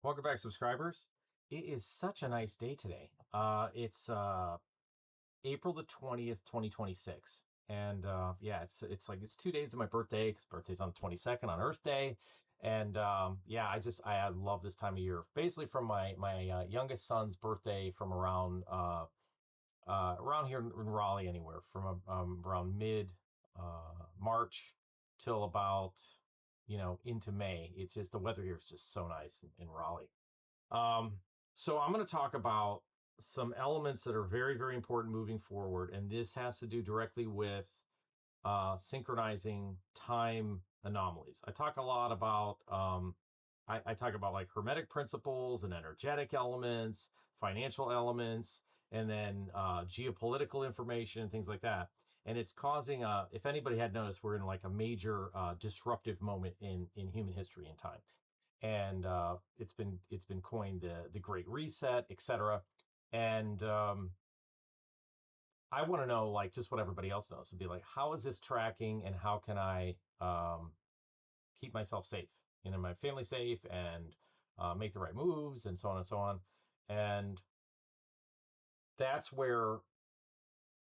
Welcome back, subscribers. It is such a nice day today. It's April the 20th, 2026. And yeah, it's like it's 2 days to my birthday because birthday's on the 22nd on Earth Day. And yeah, I love this time of year. Basically, from my youngest son's birthday from around here in Raleigh, anywhere from around mid March till about into May. It's just the weather here is just so nice in Raleigh. Um, so I'm going to talk about some elements that are very, very important moving forward, and this has to do directly with synchronizing time anomalies. I talk a lot about I talk about like hermetic principles and energetic elements, financial elements, and then geopolitical information and things like that. And it's causing, if anybody had noticed, we're in like a major disruptive moment in human history and time, and it's been coined the Great Reset, etc. And I want to know, like, just what everybody else knows, and be like, how is this tracking, and how can I keep myself safe, my family safe, and make the right moves, and so on and so on. And that's where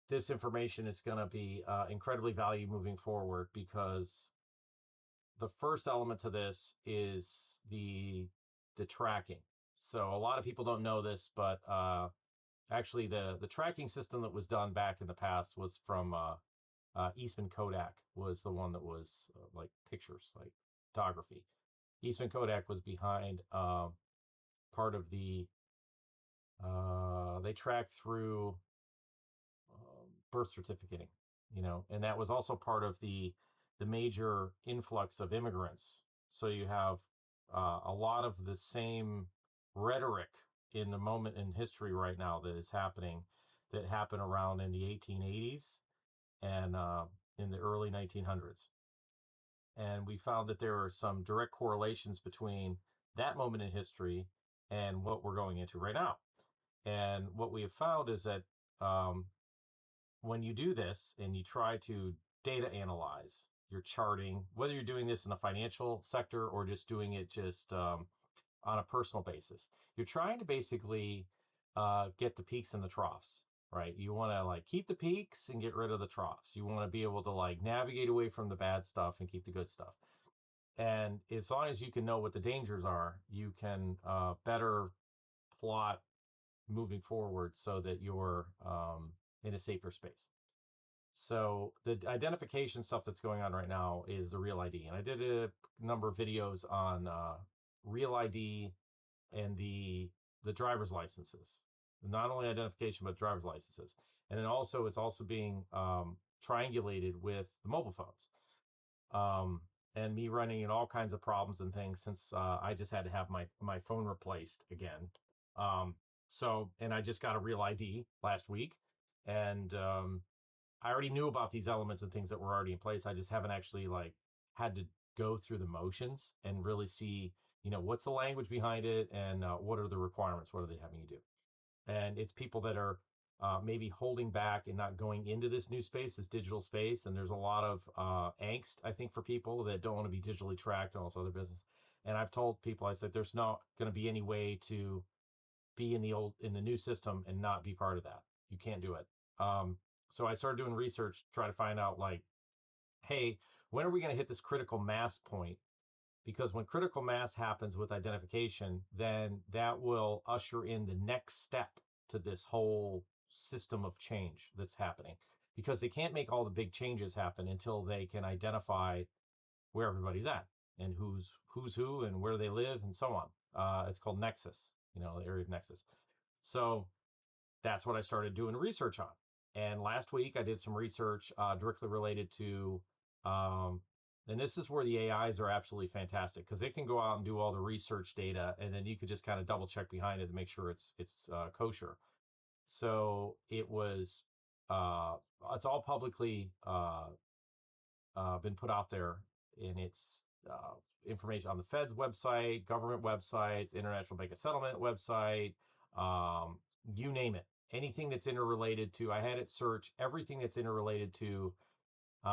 this information is going to be incredibly valuable moving forward, because the first element to this is the tracking. So a lot of people don't know this, but actually the tracking system that was done back in the past was from Eastman Kodak was the one that was like pictures, like photography. Eastman Kodak was behind part of they tracked through birth certificating, and that was also part of the major influx of immigrants. So you have a lot of the same rhetoric in the moment in history right now that is happening, that happened around in the 1880s and in the early 1900s. And we found that there are some direct correlations between that moment in history and what we're going into right now. And what we have found is that um, when you do this and you try to data analyze your charting, whether you're doing this in the financial sector or just doing it just on a personal basis, you're trying to basically get the peaks and the troughs, right? You want to like keep the peaks and get rid of the troughs. You want to be able to like navigate away from the bad stuff and keep the good stuff. And as long as you can know what the dangers are, you can better plot moving forward so that you're in a safer space. So the identification stuff that's going on right now is the Real ID, and I did a number of videos on Real ID and the driver's licenses, not only identification but driver's licenses, and then also it's also being triangulated with the mobile phones, and me running in all kinds of problems and things since I just had to have my phone replaced again. So and I just got a Real ID last week, and I already knew about these elements and things that were already in place. I just haven't actually like had to go through the motions and really see, what's the language behind it, and what are the requirements? What are they having you do? And it's people that are maybe holding back and not going into this new space, this digital space. And there's a lot of angst, I think, for people that don't want to be digitally tracked and all this other business. And I've told people, I said, there's not going to be any way to be in the new system and not be part of that. You can't do it. So I started doing research, try to find out like, hey, when are we going to hit this critical mass point? Because when critical mass happens with identification, then that will usher in the next step to this whole system of change that's happening. Because they can't make all the big changes happen until they can identify where everybody's at and who's who and where they live and so on. It's called Nexus, the area of Nexus. So that's what I started doing research on. And last week I did some research directly related to, and this is where the AIs are absolutely fantastic, because they can go out and do all the research data, and then you could just kind of double check behind it to make sure it's kosher. So it's all publicly been put out there, and it's information on the Fed's website, government websites, International Bank of Settlement website, you name it. Anything that's interrelated to, I had it search everything that's interrelated to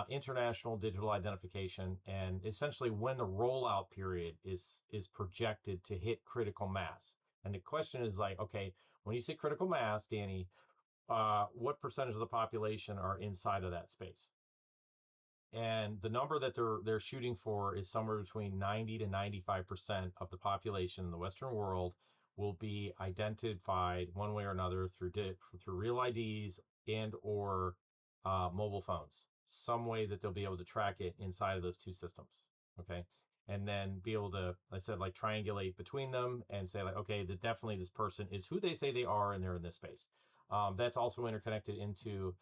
international digital identification, and essentially when the rollout period is projected to hit critical mass. And the question is like, okay, when you say critical mass, Danny, what percentage of the population are inside of that space? And the number that they're shooting for is somewhere between 90 to 95% of the population in the Western world will be identified one way or another through real IDs and or mobile phones, some way that they'll be able to track it inside of those two systems. Okay. And then be able to, like I said, like triangulate between them and say like, okay, that definitely this person is who they say they are and they're in this space. That's also interconnected into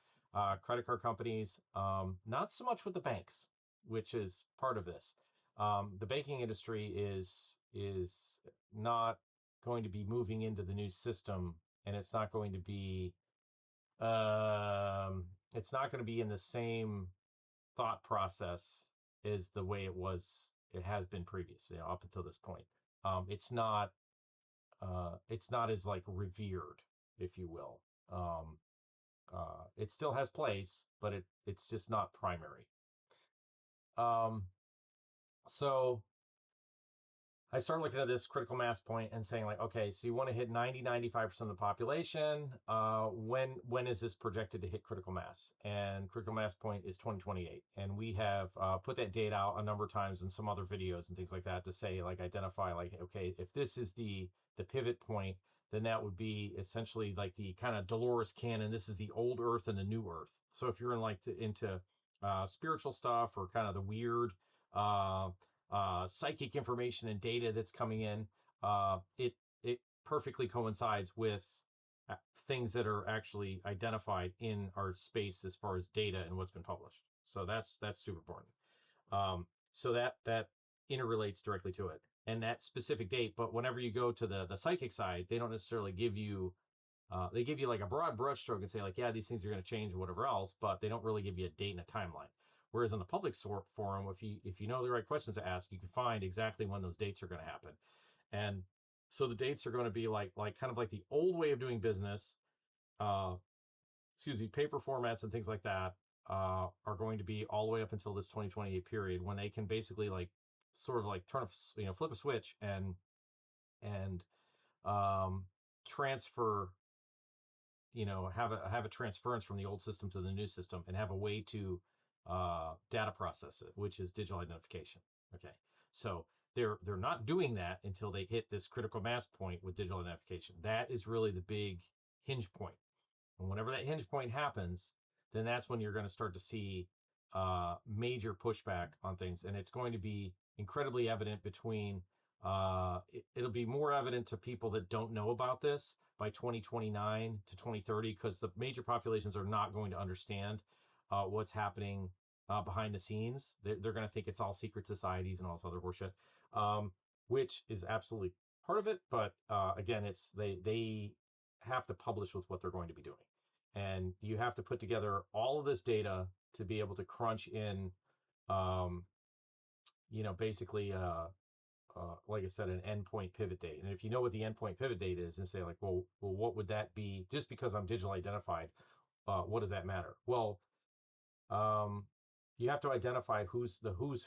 credit card companies, not so much with the banks, which is part of this. The banking industry is not going to be moving into the new system, and it's not going to be in the same thought process as the way it has been previous, up until this point. It's not as like revered, if you will. It still has place, but it's just not primary. So I started looking at this critical mass point and saying like, okay, so you want to hit 95% of the population. When is this projected to hit critical mass? And critical mass point is 2028. And we have put that date out a number of times in some other videos and things like that to say like, identify like, okay, if this is the pivot point, then that would be essentially like the kind of Dolores canon. This is the old Earth and the new Earth. So if you're into spiritual stuff or kind of the weird psychic information and data that's coming in, it perfectly coincides with things that are actually identified in our space as far as data and what's been published. So that's super important. So that interrelates directly to it and that specific date. But whenever you go to the psychic side, they don't necessarily give you they give you like a broad brushstroke and say like, yeah, these things are going to change or whatever else, but they don't really give you a date and a timeline. Whereas in the public forum, if you know the right questions to ask, you can find exactly when those dates are going to happen. And so the dates are going to be like kind of like the old way of doing business. Paper formats and things like that are going to be all the way up until this 2028 period when they can basically like sort of like flip a switch and transfer, have a transference from the old system to the new system and have a way to data process it, which is digital identification. Okay, so they're not doing that until they hit this critical mass point with digital identification. That is really the big hinge point. And whenever that hinge point happens, then that's when you're going to start to see major pushback on things, and it's going to be incredibly evident between. It'll be more evident to people that don't know about this by 2029 to 2030 because the major populations are not going to understand what's happening behind the scenes. They're going to think it's all secret societies and all this other bullshit, which is absolutely part of it. But again, it's they have to publish with what they're going to be doing, and you have to put together all of this data to be able to crunch in, basically. Like I said, an endpoint pivot date. And if you know what the endpoint pivot date is and say like, well, what would that be? Just because I'm digital identified, what does that matter? Well, you have to identify who's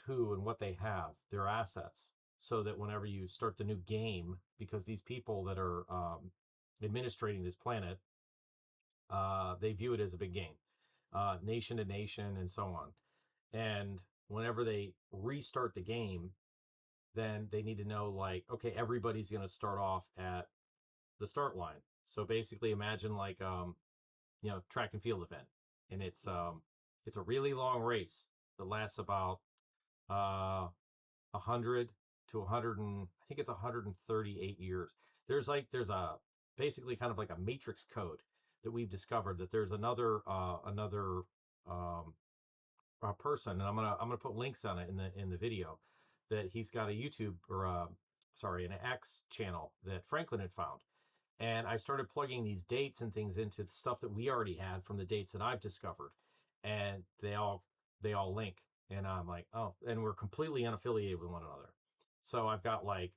who and what they have, their assets, so that whenever you start the new game, because these people that are administrating this planet, they view it as a big game, nation to nation and so on. And whenever they restart the game, then they need to know like, okay, everybody's going to start off at the start line. So basically imagine like, track and field event. And it's a really long race that lasts about 100 to 100 and I think it's 138 years. There's a basically kind of like a matrix code that we've discovered that there's another person, and I'm gonna put links on it in the video, that he's got a YouTube or an X channel that Franklin had found. And I started plugging these dates and things into the stuff that we already had from the dates that I've discovered, and they all link. And I'm like, oh, and we're completely unaffiliated with one another. So I've got like,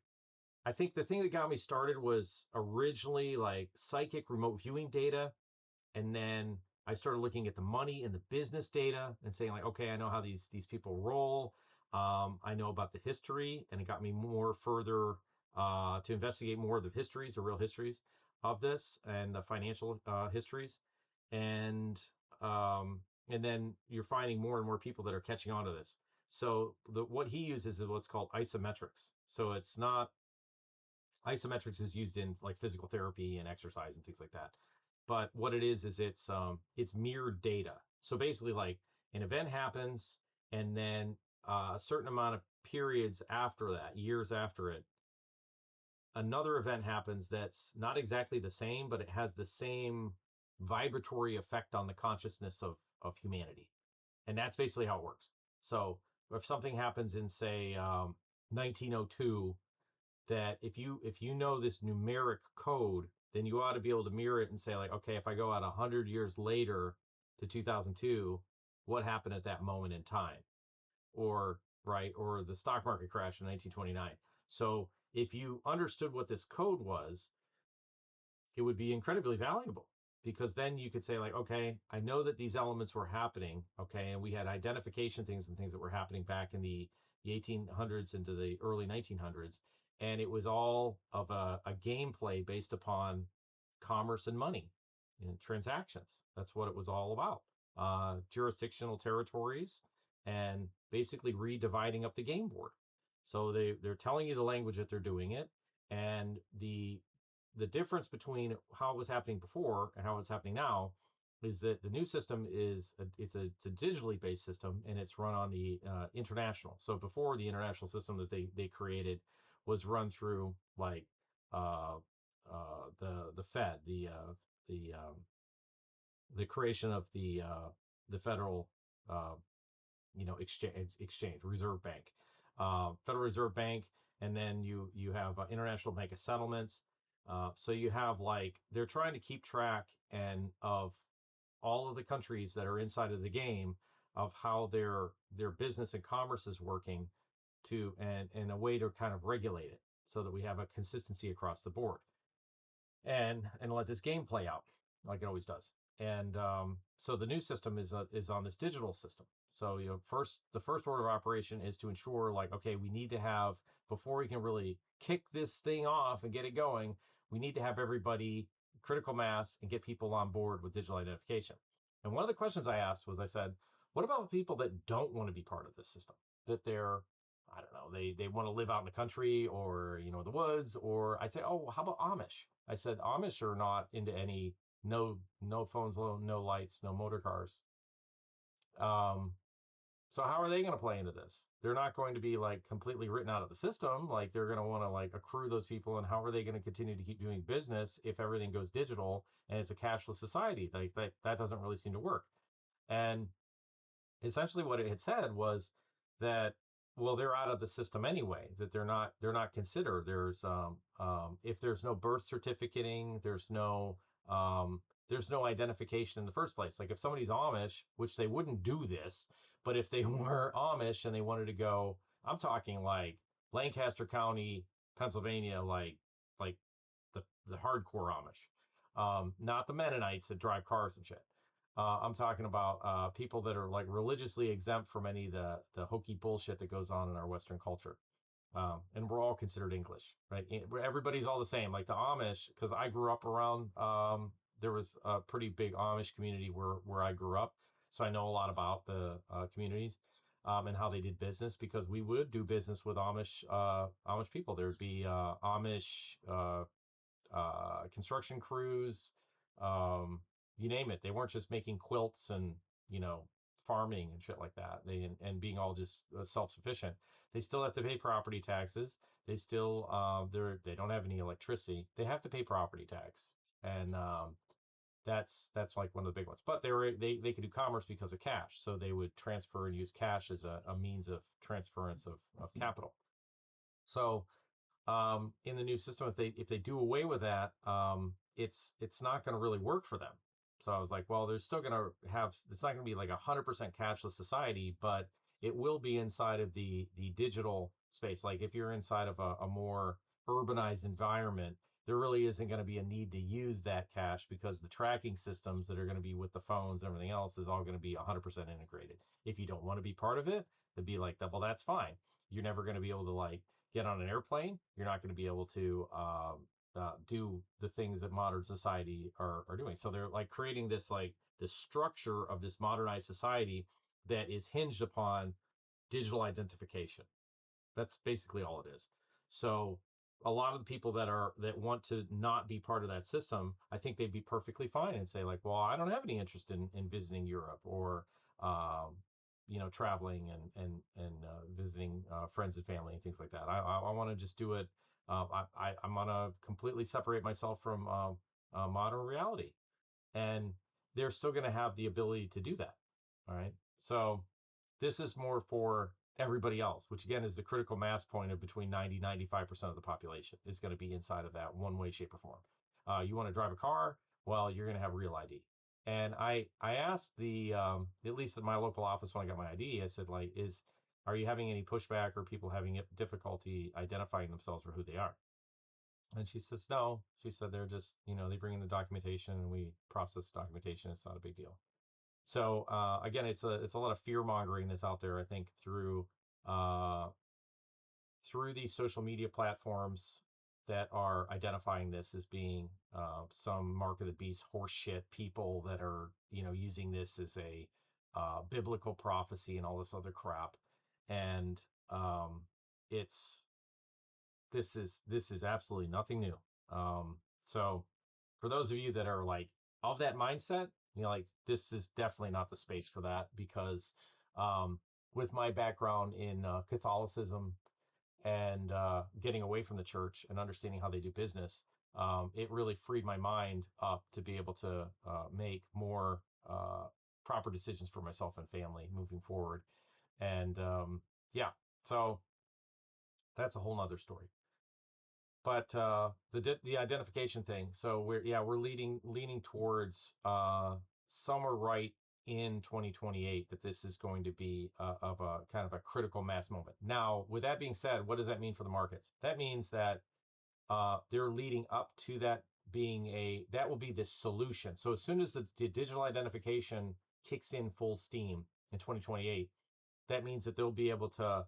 I think the thing that got me started was originally like psychic remote viewing data, and then I started looking at the money and the business data and saying like, okay, I know how these people roll. I know about the history, and it got me more further to investigate more of the histories, the real histories of this, and the financial histories, and and then you're finding more and more people that are catching on to this. So what he uses is what's called isometrics. So it's not isometrics is used in like physical therapy and exercise and things like that. But what it is it's mirrored data. So basically, like an event happens, and then a certain amount of periods after that, years after it, another event happens that's not exactly the same, but it has the same vibratory effect on the consciousness of humanity. And that's basically how it works. So if something happens in, say, 1902, that if you know this numeric code, then you ought to be able to mirror it and say like, okay, if I go out 100 years later to 2002, what happened at that moment in time? Or right, or the stock market crash in 1929. So if you understood what this code was, it would be incredibly valuable, because then you could say like, okay, I know that these elements were happening, okay, and we had identification things and things that were happening back in the 1800s into the early 1900s, and it was all of a gameplay based upon commerce and money and transactions. That's what it was all about. Jurisdictional territories, and basically redividing up the game board. So they're telling you the language that they're doing it, and the difference between how it was happening before and how it's happening now is that the new system it's a digitally based system, and it's run on the international. So before, the international system that they created was run through like uh, the Fed, the the creation of the federal uh, exchange reserve bank, Federal Reserve Bank, and then you have international bank of settlements. So you have like, they're trying to keep track and of all of the countries that are inside of the game, of how their business and commerce is working, to and a way to kind of regulate it so that we have a consistency across the board, and let this game play out like it always does. And so the new system is on this digital system. So the first order of operation is to ensure like, okay, we need to have, before we can really kick this thing off and get it going, we need to have everybody critical mass and get people on board with digital identification. And one of the questions I asked was, I said, what about the people that don't want to be part of this system? That they're, I don't know, they want to live out in the country, or the woods, or I say, oh, how about Amish? I said, Amish are not into any, no phones, no lights, no motor cars. Um, so how are they going to play into this? They're not going to be like completely written out of the system. Like, they're going to want to like accrue those people, and how are they going to continue to keep doing business if everything goes digital and it's a cashless society? Like that doesn't really seem to work. And essentially what it had said was that, well, they're out of the system anyway, that they're not considered. If there's no birth certificating, there's no identification in the first place. Like if somebody's Amish, which they wouldn't do this, but if they were Amish and they wanted to go, I'm talking like Lancaster County, Pennsylvania, like the hardcore Amish, not the Mennonites that drive cars and shit. I'm talking about people that are like religiously exempt from any of the hokey bullshit that goes on in our Western culture. And we're all considered English, right? Everybody's all the same. Like the Amish, because I grew up around, there was a pretty big Amish community where I grew up. So I know a lot about the communities, and how they did business, because we would do business with Amish people. There'd be Amish construction crews, um, you name it. They weren't just making quilts and farming and shit like that. And being all just self sufficient. They still have to pay property taxes. They still they don't have any electricity. They have to pay property tax, and that's like one of the big ones. But they could do commerce because of cash, so they would transfer and use cash as a means of transference of capital. So in the new system, if they do away with that, it's not going to really work for them. So I was like, well, there's still going to have, it's not going to be like 100% cashless society, but it will be inside of the digital space. Like if you're inside of a more urbanized environment, there really isn't going to be a need to use that cash because the tracking systems that are going to be with the phones and everything else is all going to be 100% integrated. If you don't want to be part of it, it'd be like that. Well, that's fine. You're never going to be able to like get on an airplane. You're not going to be able to do the things that modern society are doing. So they're like creating this like the structure of this modernized society that is hinged upon digital identification. That's basically all it is. So a lot of the people that want to not be part of that system, I think they'd be perfectly fine and say like, well, I don't have any interest in visiting Europe or traveling and visiting friends and family and things like that. I want to just do it. I'm gonna completely separate myself from modern reality, and they're still going to have the ability to do that. All right. So this is more for everybody else, which again is the critical mass point of between 90-95% of the population is going to be inside of that one way, shape, or form. You want to drive a car? Well, you're going to have real ID. And I asked the at least at my local office when I got my ID, I said like, are you having any pushback or people having difficulty identifying themselves for who they are? And she says, no. She said they're just, they bring in the documentation and we process the documentation. It's not a big deal. So again, it's a lot of fear mongering that's out there. I think uh, through these social media platforms that are identifying this as being some mark of the beast horseshit people that are using this as a biblical prophecy and all this other crap, and it's this is absolutely nothing new. So for those of you that are like of that mindset, like this is definitely not the space for that because with my background in Catholicism and getting away from the church and understanding how they do business, it really freed my mind up to be able to make more proper decisions for myself and family moving forward. And yeah, so that's a whole nother story. But the identification thing. So we're leaning towards somewhere right in 2028 that this is going to be of a kind of a critical mass moment. Now, with that being said, what does that mean for the markets? That means that they're leading up to that being that will be the solution. So as soon as the digital identification kicks in full steam in 2028, that means that they'll be able to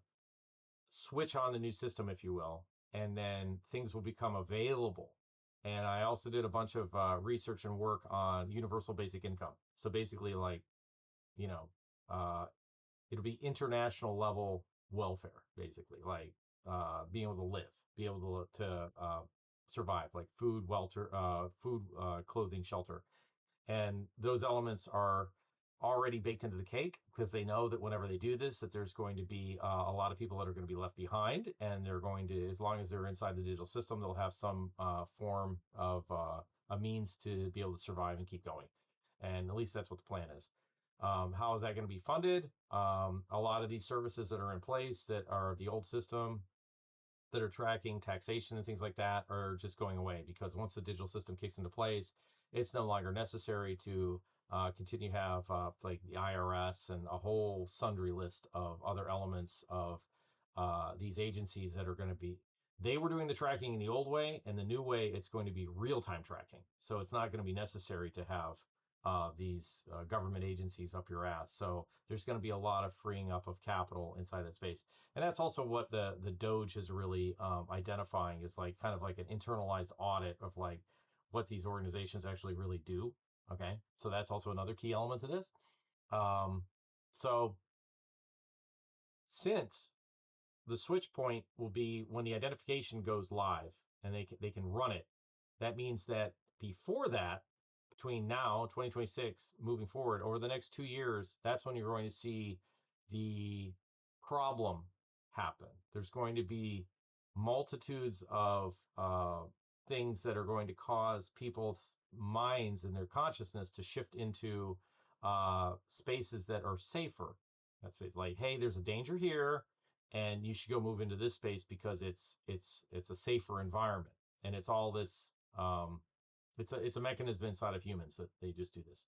switch on the new system, if you will, and then things will become available. And I also did a bunch of research and work on universal basic income. So basically, like, you know, uh, it'll be international level welfare, basically, like being able to live, be able to survive, like clothing, shelter, and those elements are already baked into the cake because they know that whenever they do this that there's going to be a lot of people that are going to be left behind, and they're going to, as long as they're inside the digital system, they'll have some form of a means to be able to survive and keep going, and at least that's what the plan is. How is that going to be funded? A lot of these services that are in place that are the old system that are tracking taxation and things like that are just going away because once the digital system kicks into place, it's no longer necessary to continue to have like the IRS and a whole sundry list of other elements of these agencies that are going to be. They were doing the tracking in the old way, and the new way it's going to be real-time tracking. So it's not going to be necessary to have these government agencies up your ass. So there's going to be a lot of freeing up of capital inside that space. And that's also what the Doge is really identifying is like kind of like an internalized audit of like what these organizations actually really do. Okay. So that's also another key element to this. So since the switch point will be when the identification goes live and they can run it, that means that before that, between now 2026 moving forward over the next 2 years, that's when you're going to see the problem happen. There's going to be multitudes of things that are going to cause people's minds and their consciousness to shift into spaces that are safer. That's like, hey, there's a danger here, and you should go move into this space because it's a safer environment, and it's all this. It's a mechanism inside of humans that they just do this.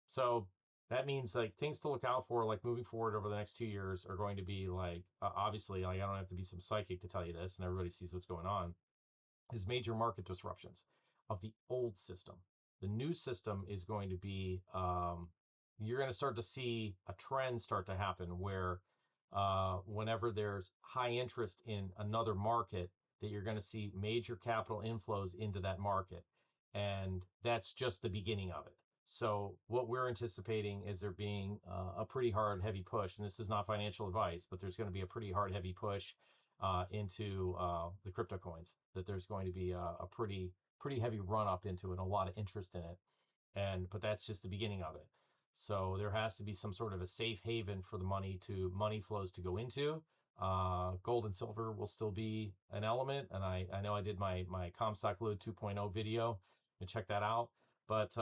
So that means like things to look out for, like moving forward over the next 2 years, are going to be like obviously, like I don't have to be some psychic to tell you this, and everybody sees what's going on. is major market disruptions of the old system. The new system is going to be, you're going to start to see a trend start to happen where whenever there's high interest in another market, that you're going to see major capital inflows into that market. And that's just the beginning of it. So what we're anticipating is there being a pretty hard, heavy push, and this is not financial advice, but there's going to be a pretty hard, heavy push into the crypto coins. That there's going to be a pretty heavy run up into it, and a lot of interest in it, but that's just the beginning of it. So there has to be some sort of a safe haven for the money flows to go into. Gold and silver will still be an element, and I know I did my Comstock Load 2.0 video, and check that out. But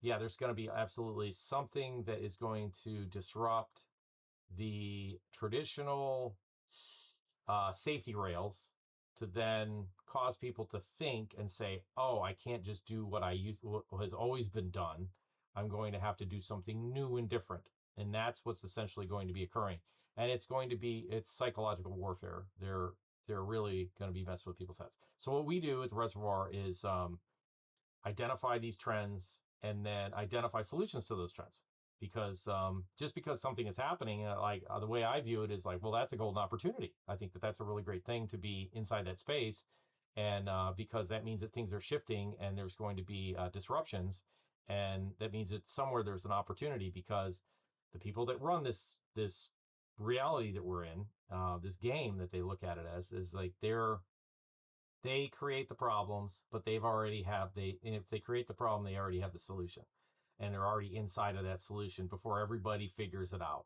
yeah, there's going to be absolutely something that is going to disrupt the traditional safety rails to then cause people to think and say, "Oh, I can't just do what has always been done. I'm going to have to do something new and different." And that's what's essentially going to be occurring. And it's psychological warfare. They're really going to be messing with people's heads. So what we do at the Reservoir is identify these trends and then identify solutions to those trends. Because just because something is happening, the way I view it is like, well, that's a golden opportunity. I think that that's a really great thing to be inside that space, and because that means that things are shifting and there's going to be disruptions, and that means that somewhere there's an opportunity, because the people that run this reality that we're in, this game that they look at it as, is like they create the problems, but and if they create the problem, they already have the solution, and they're already inside of that solution before everybody figures it out.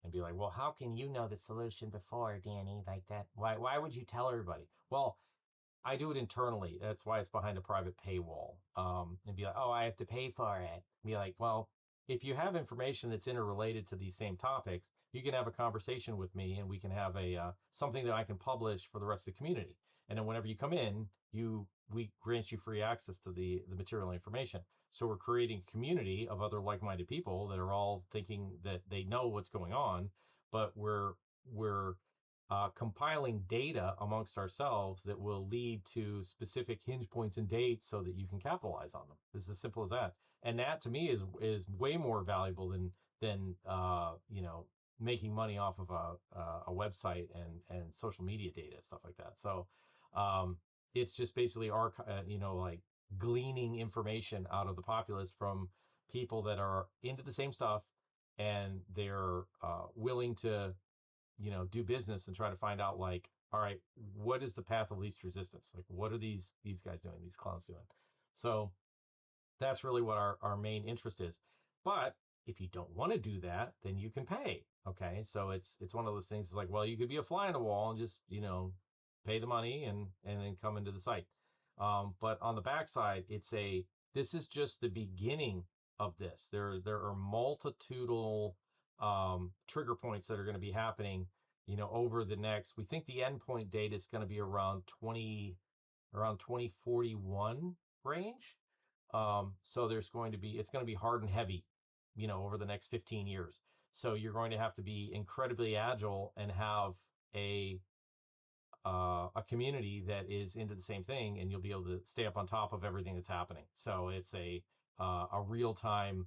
And be like, well, how can you know the solution before, Danny? Like that? Why would you tell everybody? Well, I do it internally. That's why it's behind a private paywall. And be like, oh, I have to pay for it. Be like, well, if you have information that's interrelated to these same topics, you can have a conversation with me, and we can have a something that I can publish for the rest of the community. And then whenever you come in, we grant you free access to the material information. So we're creating a community of other like-minded people that are all thinking that they know what's going on, but we're compiling data amongst ourselves that will lead to specific hinge points and dates so that you can capitalize on them. It's as simple as that. And that to me is way more valuable than making money off of a website and social media data, stuff like that. So it's just basically like gleaning information out of the populace from people that are into the same stuff, and they're willing to do business and try to find out, like, all right, what is the path of least resistance? Like, what are these guys doing, these clowns doing? So that's really what our main interest is. But if you don't want to do that, then you can pay. Okay. So it's one of those things. It's like, well, you could be a fly on the wall and just, pay the money and then come into the site. But on the backside, this is just the beginning of this. There are multitudinal trigger points that are going to be happening, over the next, we think the endpoint date is going to be around 2041 range. So it's going to be hard and heavy, over the next 15 years. So you're going to have to be incredibly agile and have a community that is into the same thing, and you'll be able to stay up on top of everything that's happening. So it's a real time,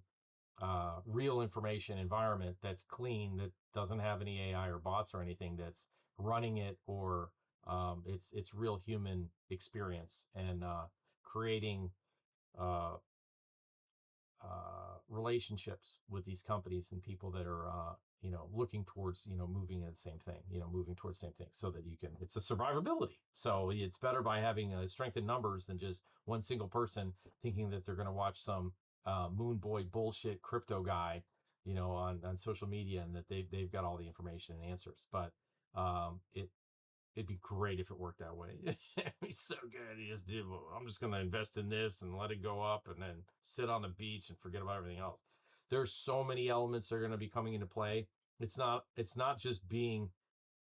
real information environment that's clean, that doesn't have any AI or bots or anything that's running it, or it's real human experience, and creating uh, relationships with these companies and people that are looking towards moving in the same thing, moving towards the same thing, so that it's a survivability. So it's better by having strength in numbers than just one single person thinking that they're going to watch some moon boy bullshit crypto guy on social media, and that they've got all the information and answers. But it'd be great if it worked that way. It'd be so good. You just do, well, I'm just going to invest in this and let it go up, and then sit on the beach and forget about everything else. There's so many elements that are going to be coming into play. It's not just being,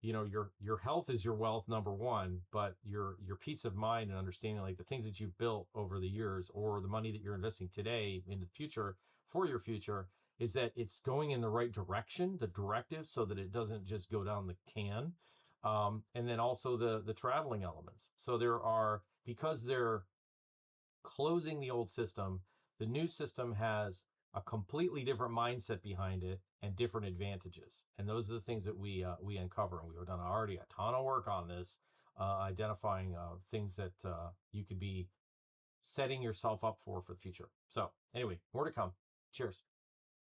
your health is your wealth, number one, but your peace of mind and understanding, like the things that you've built over the years, or the money that you're investing today in the future for your future, is that it's going in the right direction, the directive, so that it doesn't just go down the can. And then also the traveling elements. So there are, because they're closing the old system, the new system has a completely different mindset behind it and different advantages. And those are the things that we uncover. And we've done already a ton of work on this, identifying things that you could be setting yourself up for the future. So anyway, more to come. Cheers.